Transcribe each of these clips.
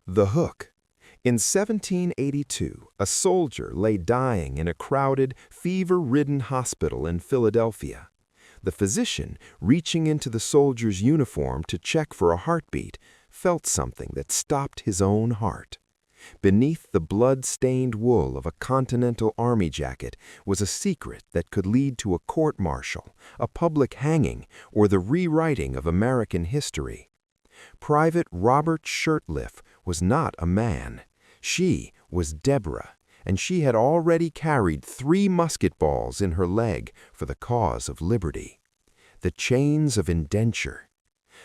The Hook. In 1782, a soldier lay dying in a crowded, fever-ridden hospital in Philadelphia. The physician, reaching into the soldier's uniform to check for a heartbeat, felt something that stopped his own heart. Beneath the blood-stained wool of a Continental Army jacket was a secret that could lead to a court-martial, a public hanging, or the rewriting of American history. Private Robert Shirtliff was not a man. She was Deborah, and she had already carried 3 musket balls in her leg for the cause of liberty. The chains of indenture.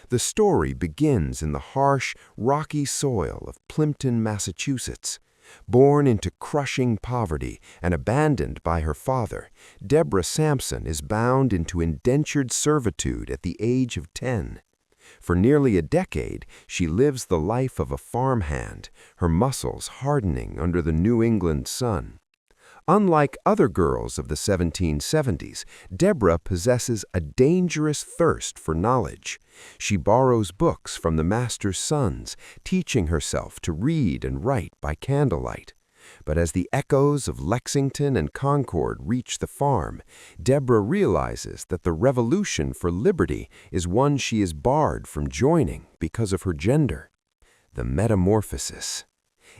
The story begins in the harsh, rocky soil of Plimpton, Massachusetts. Born into crushing poverty and abandoned by her father, Deborah Sampson is bound into indentured servitude at the age of 10. For nearly a decade, she lives the life of a farmhand, her muscles hardening under the New England sun. Unlike other girls of the 1770s, Deborah possesses a dangerous thirst for knowledge. She borrows books from the master's sons, teaching herself to read and write by candlelight. But as the echoes of Lexington and Concord reach the farm, Deborah realizes that the revolution for liberty is one she is barred from joining because of her gender. The metamorphosis.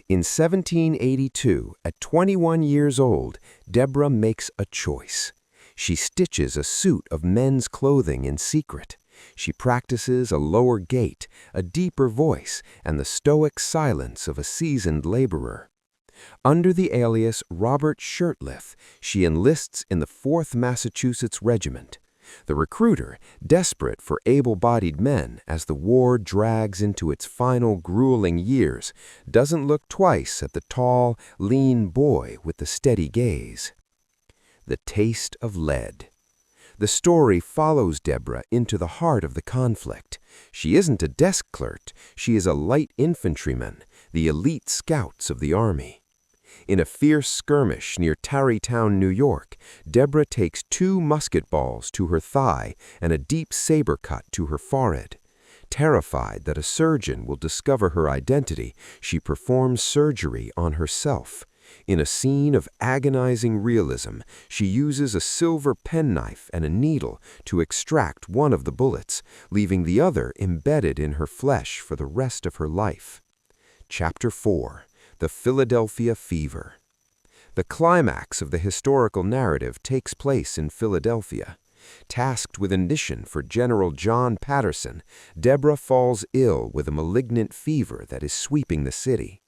In 1782, at 21 years old, Deborah makes a choice. She stitches a suit of men's clothing in secret. She practices a lower gait, a deeper voice, and the stoic silence of a seasoned laborer. Under the alias Robert Shirtliff, she enlists in the Fourth Massachusetts Regiment. The recruiter, desperate for able-bodied men as the war drags into its final grueling years, doesn't look twice at the tall, lean boy with the steady gaze. The taste of lead. The story follows Deborah into the heart of the conflict. She isn't a desk clerk, she is a light infantryman, the elite scouts of the Army. In a fierce skirmish near Tarrytown, New York, Deborah takes 2 musket balls to her thigh and a deep saber cut to her forehead. Terrified that a surgeon will discover her identity, she performs surgery on herself. In a scene of agonizing realism, she uses a silver penknife and a needle to extract one of the bullets, leaving the other embedded in her flesh for the rest of her life. Chapter 4. The Philadelphia Fever. The climax of the historical narrative takes place in Philadelphia. Tasked with a mission for General John Patterson, Deborah falls ill with a malignant fever that is sweeping the city.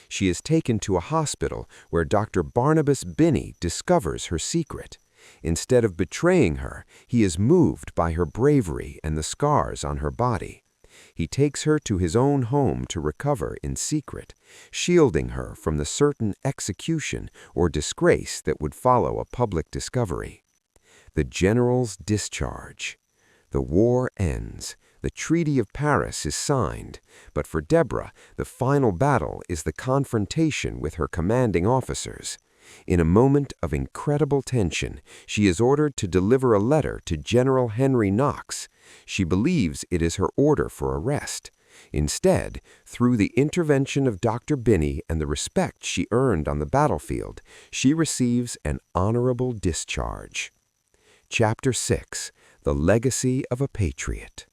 She is taken to a hospital where Dr. Barnabas Binney discovers her secret. Instead of betraying her, he is moved by her bravery and the scars on her body. He takes her to his own home to recover in secret, shielding her from the certain execution or disgrace that would follow a public discovery. The general's discharge. The war ends. The Treaty of Paris is signed, but for Deborah, the final battle is the confrontation with her commanding officers. In a moment of incredible tension, she is ordered to deliver a letter to General Henry Knox. She believes it is her order for arrest. Instead, through the intervention of Dr. Binney and the respect she earned on the battlefield, she receives an honorable discharge. Chapter 6. The Legacy of a Patriot.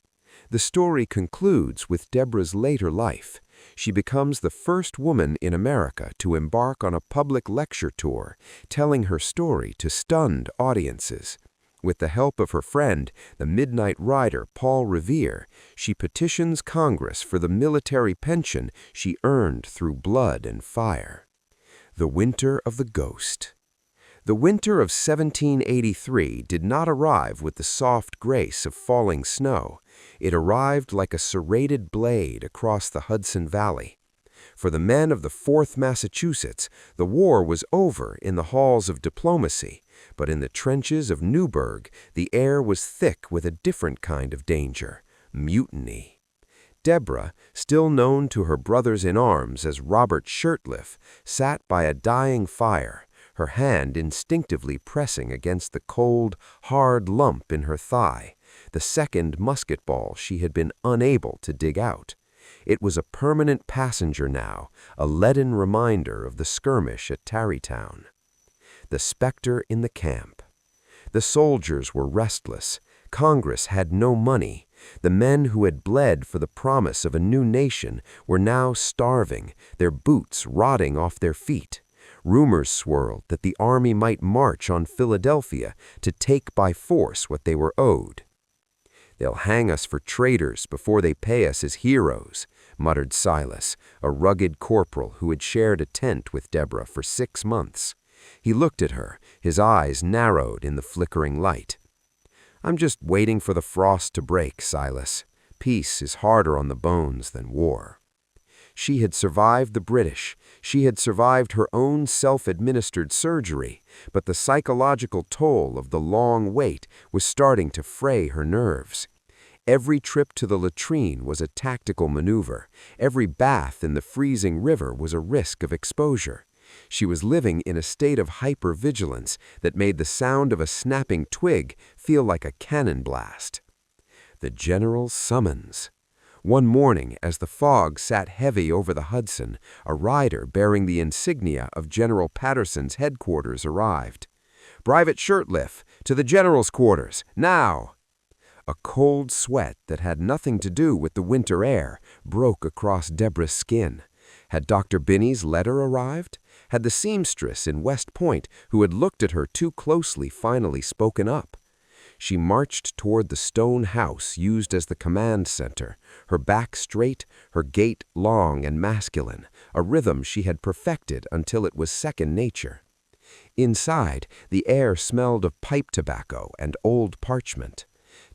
The story concludes with Deborah's later life. She becomes the first woman in America to embark on a public lecture tour, telling her story to stunned audiences. With the help of her friend, the midnight rider Paul Revere, she petitions Congress for the military pension she earned through blood and fire. The Winter of the Ghost. The winter of 1783 did not arrive with the soft grace of falling snow. It arrived like a serrated blade across the Hudson Valley. For the men of the Fourth Massachusetts, the war was over in the halls of diplomacy, but in the trenches of Newburgh, the air was thick with a different kind of danger, mutiny. Deborah, still known to her brothers in arms as Robert Shirtliff, sat by a dying fire, her hand instinctively pressing against the cold, hard lump in her thigh, the second musket ball she had been unable to dig out. It was a permanent passenger now, a leaden reminder of the skirmish at Tarrytown. The specter in the camp. The soldiers were restless. Congress had no money. The men who had bled for the promise of a new nation were now starving, their boots rotting off their feet. Rumors swirled that the army might march on Philadelphia to take by force what they were owed. "They'll hang us for traitors before they pay us as heroes," muttered Silas, a rugged corporal who had shared a tent with Deborah for 6 months. He looked at her, his eyes narrowed in the flickering light. "I'm just waiting for the frost to break, Silas. Peace is harder on the bones than war." She had survived the British. She had survived her own self-administered surgery, but the psychological toll of the long wait was starting to fray her nerves. Every trip to the latrine was a tactical maneuver. Every bath in the freezing river was a risk of exposure. She was living in a state of hypervigilance that made the sound of a snapping twig feel like a cannon blast. The general's summons. One morning, as the fog sat heavy over the Hudson, a rider bearing the insignia of General Patterson's headquarters arrived. "Private Shirtliff, to the general's quarters, now!" A cold sweat that had nothing to do with the winter air broke across Deborah's skin. Had Dr. Binney's letter arrived? Had the seamstress in West Point, who had looked at her too closely, finally spoken up? She marched toward the stone house used as the command center, her back straight, her gait long and masculine, a rhythm she had perfected until it was second nature. Inside, the air smelled of pipe tobacco and old parchment.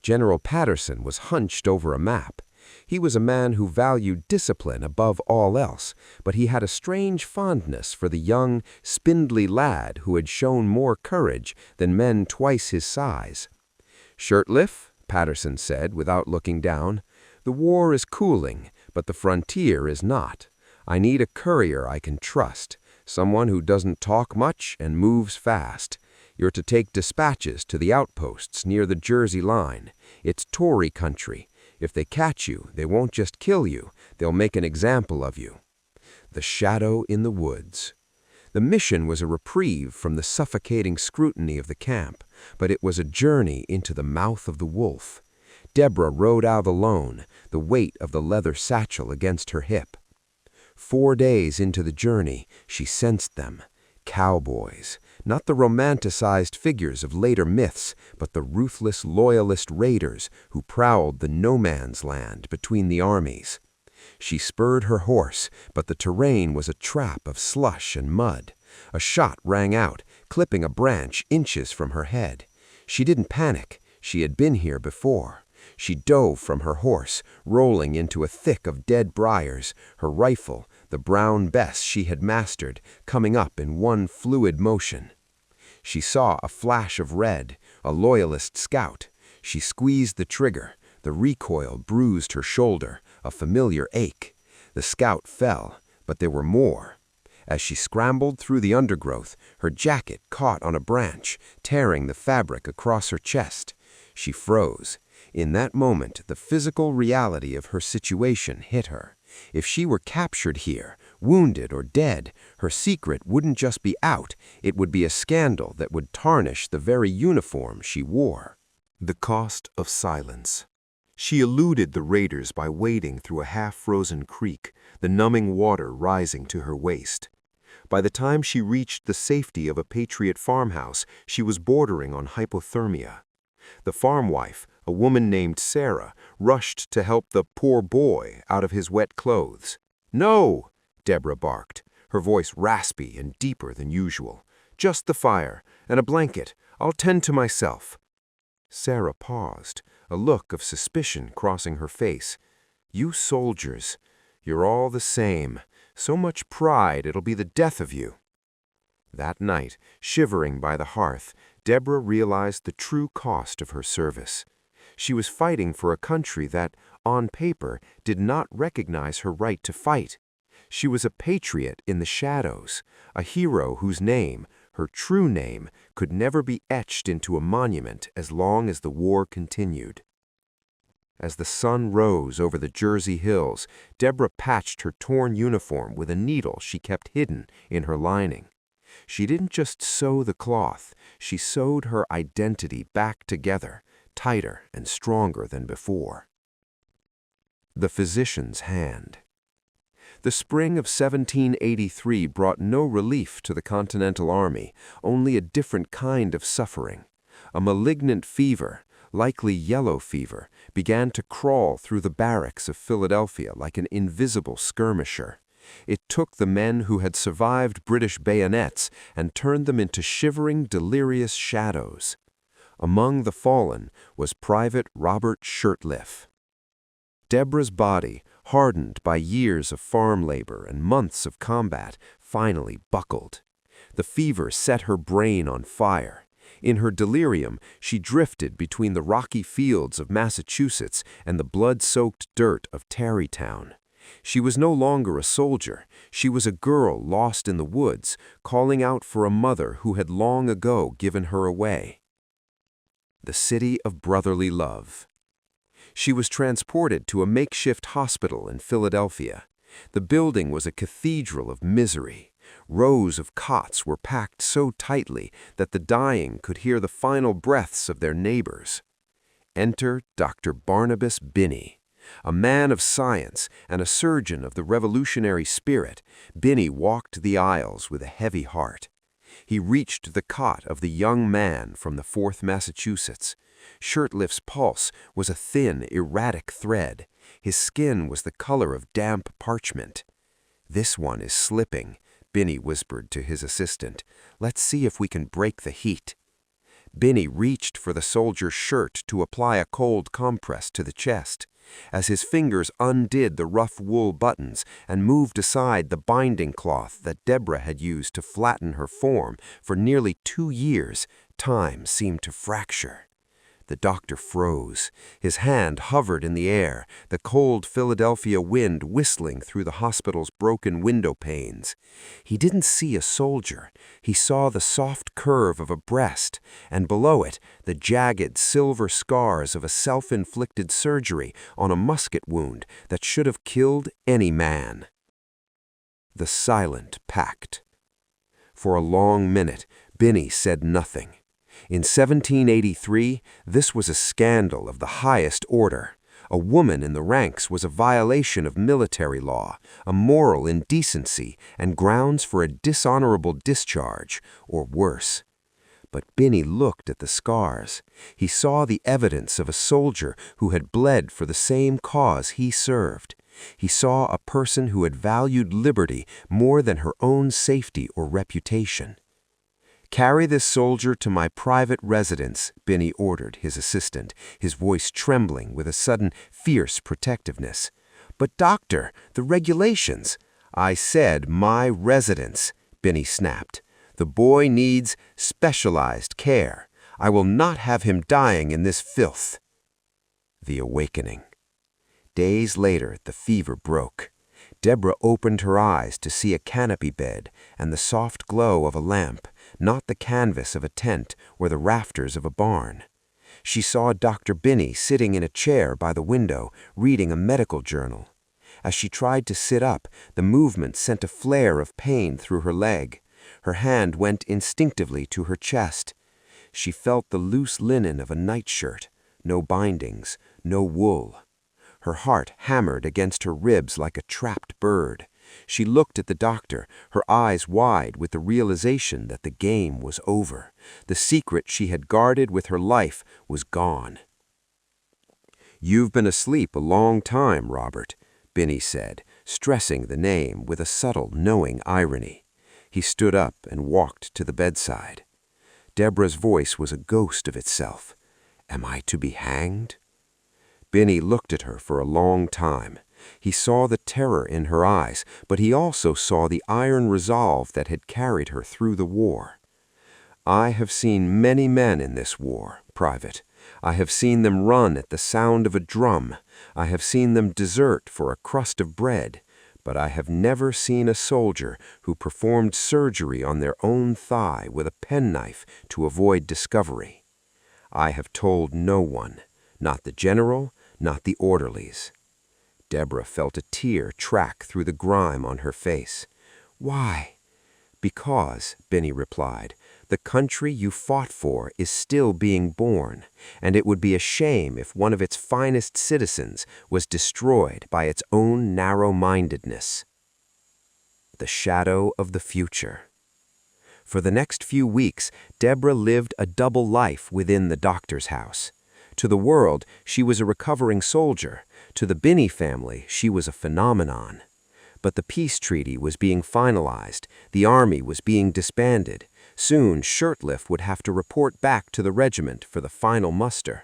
General Patterson was hunched over a map. He was a man who valued discipline above all else, but he had a strange fondness for the young, spindly lad who had shown more courage than men twice his size. "Shirtliff," Patterson said without looking down, "the war is cooling, but the frontier is not. I need a courier I can trust, someone who doesn't talk much and moves fast. You're to take dispatches to the outposts near the Jersey line. It's Tory country. If they catch you, they won't just kill you, they'll make an example of you." The shadow in the woods. The mission was a reprieve from the suffocating scrutiny of the camp, but it was a journey into the mouth of the wolf. Deborah rode out alone, the weight of the leather satchel against her hip. 4 days into the journey, she sensed them. Cowboys, not the romanticized figures of later myths, but the ruthless loyalist raiders who prowled the no-man's land between the armies. She spurred her horse, but the terrain was a trap of slush and mud. A shot rang out, clipping a branch inches from her head. She didn't panic. She had been here before. She dove from her horse, rolling into a thick of dead briars, her rifle, the brown bess she had mastered, coming up in one fluid motion. She saw a flash of red, a loyalist scout. She squeezed the trigger. The recoil bruised her shoulder, a familiar ache. The scout fell, but there were more. As she scrambled through the undergrowth, her jacket caught on a branch, tearing the fabric across her chest. She froze. In that moment, the physical reality of her situation hit her. If she were captured here, wounded or dead, her secret wouldn't just be out, it would be a scandal that would tarnish the very uniform she wore. The cost of silence. She eluded the raiders by wading through a half-frozen creek, the numbing water rising to her waist. By the time she reached the safety of a Patriot farmhouse, she was bordering on hypothermia. The farm wife, a woman named Sarah, rushed to help the poor boy out of his wet clothes. "No!" Deborah barked, her voice raspy and deeper than usual. "Just the fire, and a blanket. I'll tend to myself." Sarah paused, a look of suspicion crossing her face. "You soldiers, you're all the same. So much pride it'll be the death of you." That night, shivering by the hearth, Deborah realized the true cost of her service. She was fighting for a country that, on paper, did not recognize her right to fight. She was a patriot in the shadows, a hero whose name, her true name, could never be etched into a monument as long as the war continued. As the sun rose over the Jersey hills, Deborah patched her torn uniform with a needle she kept hidden in her lining. She didn't just sew the cloth, she sewed her identity back together, tighter and stronger than before. The physician's hand. The spring of 1783 brought no relief to the Continental Army, only a different kind of suffering. A malignant fever, likely yellow fever, began to crawl through the barracks of Philadelphia like an invisible skirmisher. It took the men who had survived British bayonets and turned them into shivering, delirious shadows. Among the fallen was Private Robert Shirtliff. Deborah's body, hardened by years of farm labor and months of combat, finally buckled. The fever set her brain on fire. In her delirium, she drifted between the rocky fields of Massachusetts and the blood-soaked dirt of Tarrytown. She was no longer a soldier. She was a girl lost in the woods, calling out for a mother who had long ago given her away. The city of brotherly love. She was transported to a makeshift hospital in Philadelphia. The building was a cathedral of misery. Rows of cots were packed so tightly that the dying could hear the final breaths of their neighbors. Enter Dr. Barnabas Binney. A man of science and a surgeon of the revolutionary spirit, Binney walked the aisles with a heavy heart. He reached the cot of the young man from the Fourth Massachusetts. Shirtliff's pulse was a thin, erratic thread. His skin was the color of damp parchment. "This one is slipping," Binney whispered to his assistant. "Let's see if we can break the heat." Binney reached for the soldier's shirt to apply a cold compress to the chest. As his fingers undid the rough wool buttons and moved aside the binding cloth that Deborah had used to flatten her form for nearly 2 years, time seemed to fracture. The doctor froze. His hand hovered in the air, the cold Philadelphia wind whistling through the hospital's broken window panes. He didn't see a soldier. He saw the soft curve of a breast, and below it, the jagged silver scars of a self-inflicted surgery on a musket wound that should have killed any man. The silent pact. For a long minute, Binney said nothing. In 1783, this was a scandal of the highest order. A woman in the ranks was a violation of military law, a moral indecency, and grounds for a dishonorable discharge, or worse. But Binney looked at the scars. He saw the evidence of a soldier who had bled for the same cause he served. He saw a person who had valued liberty more than her own safety or reputation. "Carry this soldier to my private residence," Binney ordered his assistant, his voice trembling with a sudden fierce protectiveness. "But doctor, the regulations—" "I said my residence," Binney snapped. "The boy needs specialized care. I will not have him dying in this filth." The awakening. Days later, the fever broke. Deborah opened her eyes to see a canopy bed and the soft glow of a lamp, not the canvas of a tent or the rafters of a barn. She saw Dr. Binney sitting in a chair by the window, reading a medical journal. As she tried to sit up, the movement sent a flare of pain through her leg. Her hand went instinctively to her chest. She felt the loose linen of a nightshirt, no bindings, no wool. Her heart hammered against her ribs like a trapped bird. She looked at the doctor, her eyes wide with the realization that the game was over. The secret she had guarded with her life was gone. "You've been asleep a long time, Robert," Binney said, stressing the name with a subtle, knowing irony. He stood up and walked to the bedside. Deborah's voice was a ghost of itself. "Am I to be hanged?" Binney looked at her for a long time. He saw the terror in her eyes, but he also saw the iron resolve that had carried her through the war. "I have seen many men in this war, Private. I have seen them run at the sound of a drum. I have seen them desert for a crust of bread. But I have never seen a soldier who performed surgery on their own thigh with a penknife to avoid discovery. I have told no one, not the general, not the orderlies. Deborah felt a tear track through the grime on her face. "Why?" "Because," Benny replied, "the country you fought for is still being born, and it would be a shame if one of its finest citizens was destroyed by its own narrow-mindedness." The shadow of the future. For the next few weeks, Deborah lived a double life within the doctor's house. To the world, she was a recovering soldier. To the Binney family, she was a phenomenon. But the peace treaty was being finalized. The army was being disbanded. Soon, Shirtliff would have to report back to the regiment for the final muster.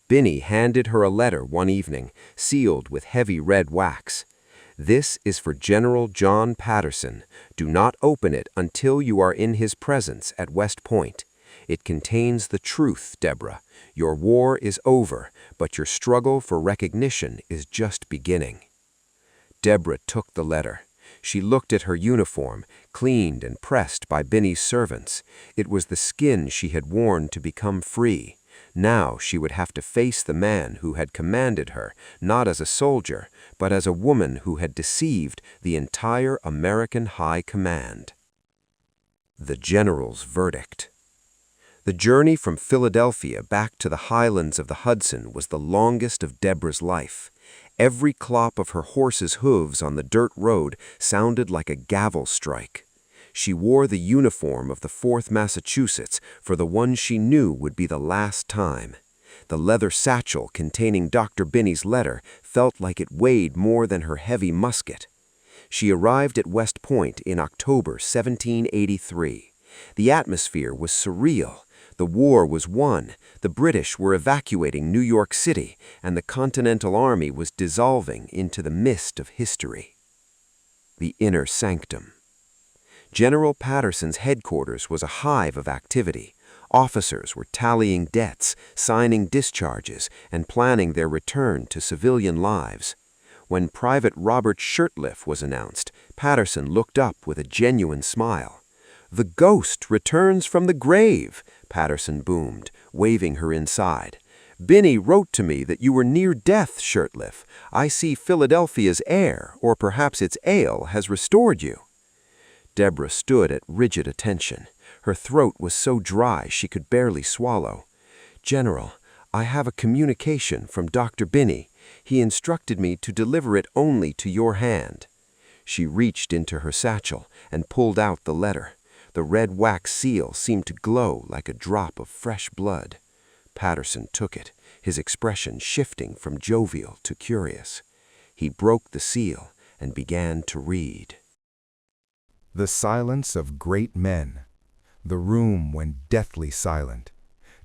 Binney handed her a letter one evening, sealed with heavy red wax. "This is for General John Patterson. Do not open it until you are in his presence at West Point. It contains the truth, Deborah. Your war is over, but your struggle for recognition is just beginning." Deborah took the letter. She looked at her uniform, cleaned and pressed by Binney's servants. It was the skin she had worn to become free. Now she would have to face the man who had commanded her, not as a soldier, but as a woman who had deceived the entire American High Command. The general's verdict. The journey from Philadelphia back to the highlands of the Hudson was the longest of Deborah's life. Every clop of her horse's hooves on the dirt road sounded like a gavel strike. She wore the uniform of the Fourth Massachusetts for the one she knew would be the last time. The leather satchel containing Dr. Binney's letter felt like it weighed more than her heavy musket. She arrived at West Point in October 1783. The atmosphere was surreal. The war was won, the British were evacuating New York City, and the Continental Army was dissolving into the mist of history. The inner sanctum. General Patterson's headquarters was a hive of activity. Officers were tallying debts, signing discharges, and planning their return to civilian lives. When Private Robert Shirtliff was announced, Patterson looked up with a genuine smile. "The ghost returns from the grave," Patterson boomed, waving her inside. "Binney wrote to me that you were near death, Shirtliff. I see Philadelphia's air, or perhaps its ale, has restored you." Deborah stood at rigid attention. Her throat was so dry she could barely swallow. "General, I have a communication from Dr. Binney. He instructed me to deliver it only to your hand." She reached into her satchel and pulled out the letter. The red wax seal seemed to glow like a drop of fresh blood. Patterson took it, his expression shifting from jovial to curious. He broke the seal and began to read. The silence of great men. The room went deathly silent.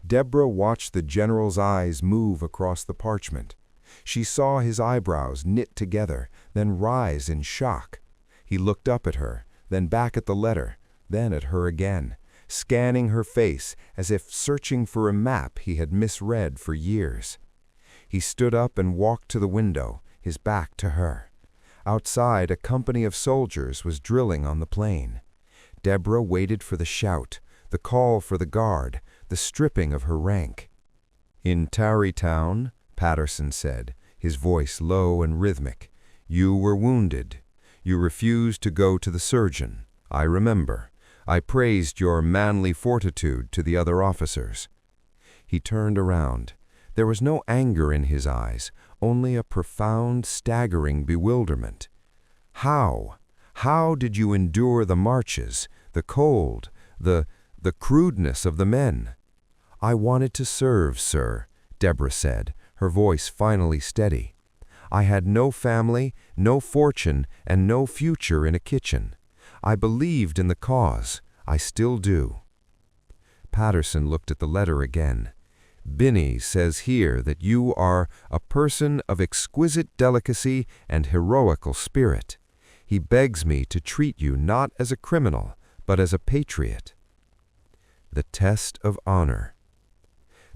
Deborah watched the general's eyes move across the parchment. She saw his eyebrows knit together, then rise in shock. He looked up at her, then back at the letter, then at her again, scanning her face as if searching for a map he had misread for years. He stood up and walked to the window, his back to her. Outside, a company of soldiers was drilling on the plain. Deborah waited for the shout, the call for the guard, the stripping of her rank. "In Tarrytown," Patterson said, his voice low and rhythmic, "you were wounded. You refused to go to the surgeon. I remember. I praised your manly fortitude to the other officers." He turned around. There was no anger in his eyes, only a profound, staggering bewilderment. "How? How did you endure the marches, the cold, the crudeness of the men?" "I wanted to serve, sir," Deborah said, her voice finally steady. "I had no family, no fortune, and no future in a kitchen. I believed in the cause. I still do." Patterson looked at the letter again. "Binney says here that you are a person of exquisite delicacy and heroical spirit. He begs me to treat you not as a criminal, but as a patriot." The test of honor.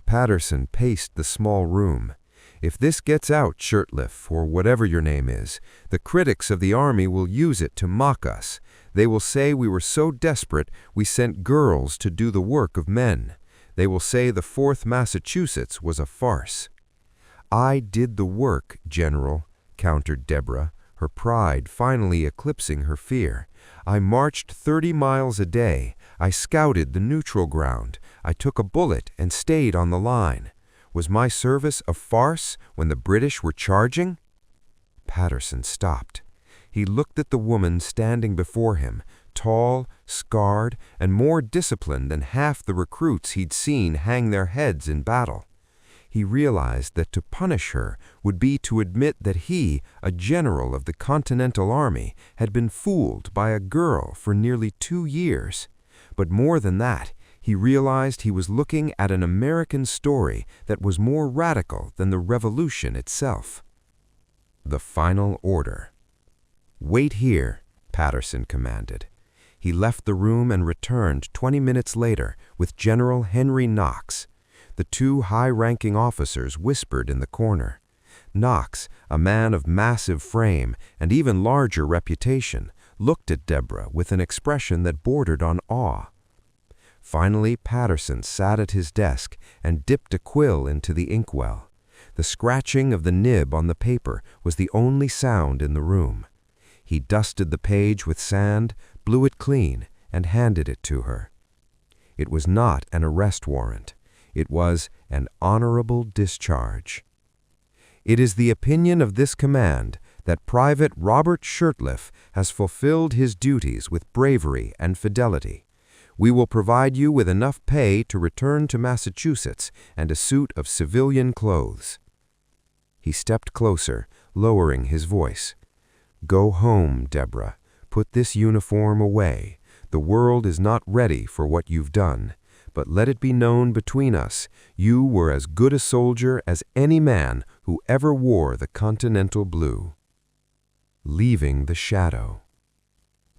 Patterson paced the small room. "If this gets out, Shirtliff, or whatever your name is, the critics of the army will use it to mock us. They will say we were so desperate we sent girls to do the work of men. They will say the Fourth Massachusetts was a farce." "I did the work, General," countered Deborah, her pride finally eclipsing her fear. "I marched 30 miles a day. I scouted the neutral ground. I took a bullet and stayed on the line. Was my service a farce when the British were charging?" Patterson stopped. He looked at the woman standing before him, tall, scarred, and more disciplined than half the recruits he'd seen hang their heads in battle. He realized that to punish her would be to admit that he, a general of the Continental Army, had been fooled by a girl for nearly 2 years. But more than that, he realized he was looking at an American story that was more radical than the Revolution itself. The final order. "Wait here," Patterson commanded. He left the room and returned 20 minutes later with General Henry Knox. The two high-ranking officers whispered in the corner. Knox, a man of massive frame and even larger reputation, looked at Deborah with an expression that bordered on awe. Finally, Patterson sat at his desk and dipped a quill into the inkwell. The scratching of the nib on the paper was the only sound in the room. He dusted the page with sand, blew it clean, and handed it to her. It was not an arrest warrant. It was an honorable discharge. "It is the opinion of this command that Private Robert Shirtliff has fulfilled his duties with bravery and fidelity. We will provide you with enough pay to return to Massachusetts and a suit of civilian clothes." He stepped closer, lowering his voice. "Go home, Deborah. Put this uniform away. The world is not ready for what you've done. But let it be known between us, you were as good a soldier as any man who ever wore the Continental blue." Leaving the shadow.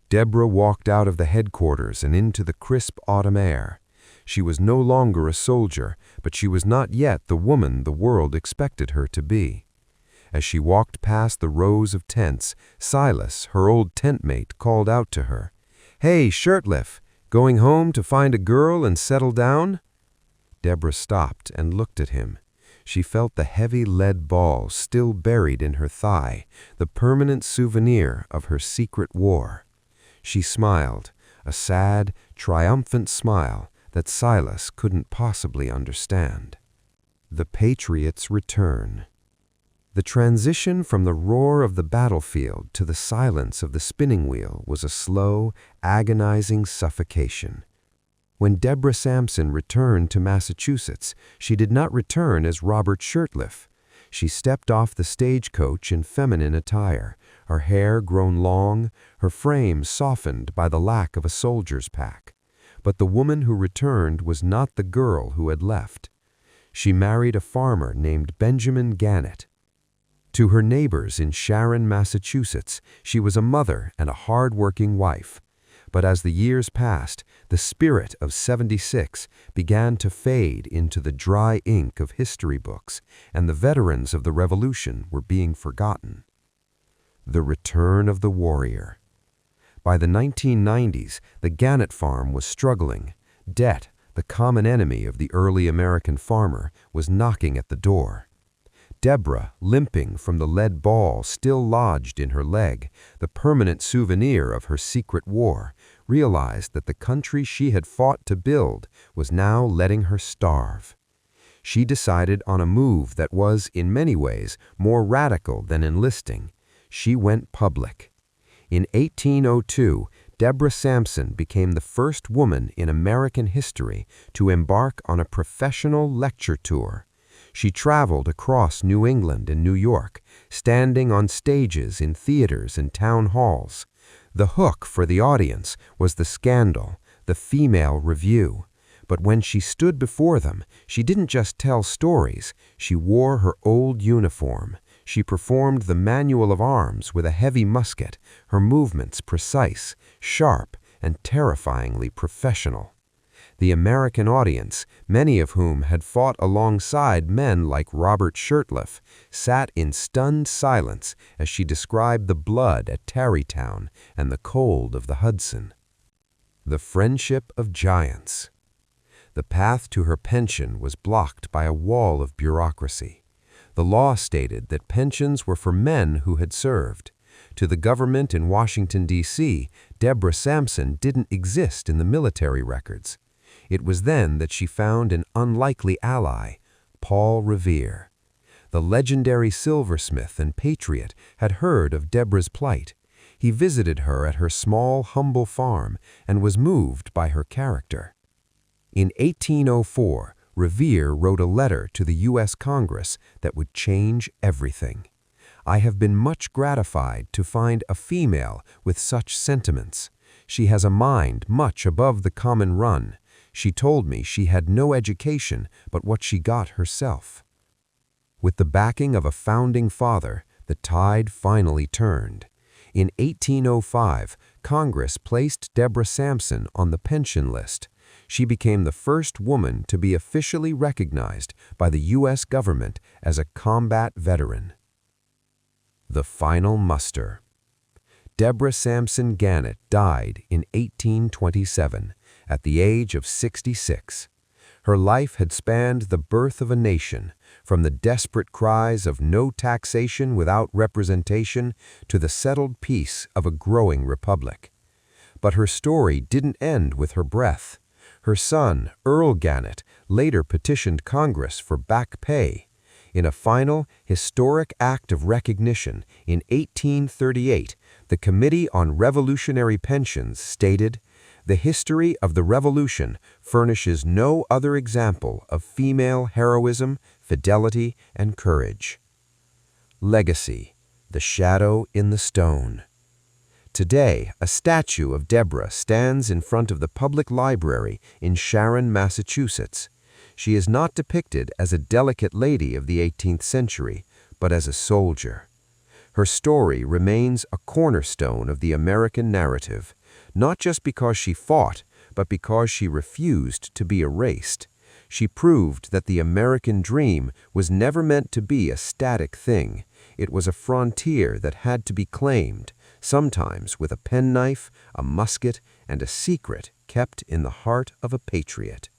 Deborah walked out of the headquarters and into the crisp autumn air. She was no longer a soldier, but she was not yet the woman the world expected her to be. As she walked past the rows of tents, Silas, her old tentmate, called out to her, "Hey, Shirtliff! Going home to find a girl and settle down?" Deborah stopped and looked at him. She felt the heavy lead ball still buried in her thigh, the permanent souvenir of her secret war. She smiled, a sad, triumphant smile that Silas couldn't possibly understand. The Patriots' return. The transition from the roar of the battlefield to the silence of the spinning wheel was a slow, agonizing suffocation. When Deborah Sampson returned to Massachusetts, she did not return as Robert Shirtliff. She stepped off the stagecoach in feminine attire, her hair grown long, her frame softened by the lack of a soldier's pack. But the woman who returned was not the girl who had left. She married a farmer named Benjamin Gannett. To her neighbors in Sharon, Massachusetts, she was a mother and a hard-working wife. But as the years passed, the spirit of '76 began to fade into the dry ink of history books, and the veterans of the Revolution were being forgotten. The return of the warrior. By the 1990s, the Gannett farm was struggling. Debt, the common enemy of the early American farmer, was knocking at the door. Deborah, limping from the lead ball still lodged in her leg, the permanent souvenir of her secret war, realized that the country she had fought to build was now letting her starve. She decided on a move that was, in many ways, more radical than enlisting. She went public. In 1802, Deborah Sampson became the first woman in American history to embark on a professional lecture tour. She traveled across New England and New York, standing on stages in theaters and town halls. The hook for the audience was the scandal, the female review. But when she stood before them, she didn't just tell stories. She wore her old uniform. She performed the manual of arms with a heavy musket, her movements precise, sharp, and terrifyingly professional. The American audience, many of whom had fought alongside men like Robert Shirtliff, sat in stunned silence as she described the blood at Tarrytown and the cold of the Hudson. The friendship of giants. The path to her pension was blocked by a wall of bureaucracy. The law stated that pensions were for men who had served. To the government in Washington, D.C., Deborah Sampson didn't exist in the military records. It was then that she found an unlikely ally, Paul Revere. The legendary silversmith and patriot had heard of Deborah's plight. He visited her at her small, humble farm and was moved by her character. In 1804, Revere wrote a letter to the U.S. Congress that would change everything. I have been much gratified to find a female with such sentiments. She has a mind much above the common run. She told me she had no education but what she got herself. With the backing of a founding father, the tide finally turned. In 1805, Congress placed Deborah Sampson on the pension list. She became the first woman to be officially recognized by the U.S. government as a combat veteran. The final muster. Deborah Sampson Gannett died in 1827 at the age of 66. Her life had spanned the birth of a nation, from the desperate cries of no taxation without representation to the settled peace of a growing republic. But her story didn't end with her breath. Her son, Earl Gannett, later petitioned Congress for back pay. In a final, historic act of recognition in 1838, the Committee on Revolutionary Pensions stated, "The history of the Revolution furnishes no other example of female heroism, fidelity, and courage." Legacy: the shadow in the stone. Today, a statue of Deborah stands in front of the public library in Sharon, Massachusetts. She is not depicted as a delicate lady of the 18th century, but as a soldier. Her story remains a cornerstone of the American narrative, not just because she fought, but because she refused to be erased. She proved that the American dream was never meant to be a static thing. It was a frontier that had to be claimed, sometimes with a penknife, a musket, and a secret kept in the heart of a patriot.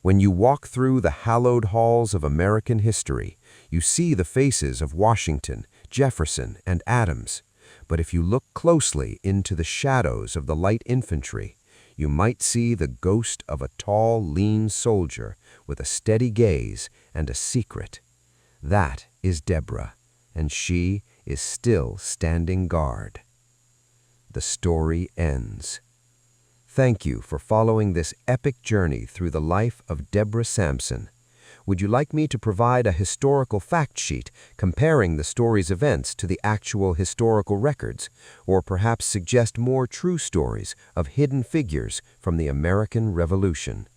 When you walk through the hallowed halls of American history, you see the faces of Washington, Jefferson, and Adams. But if you look closely into the shadows of the light infantry, you might see the ghost of a tall, lean soldier with a steady gaze and a secret. That is Deborah, and she is still standing guard. The story ends. Thank you for following this epic journey through the life of Deborah Sampson. Would you like me to provide a historical fact sheet comparing the story's events to the actual historical records, or perhaps suggest more true stories of hidden figures from the American Revolution?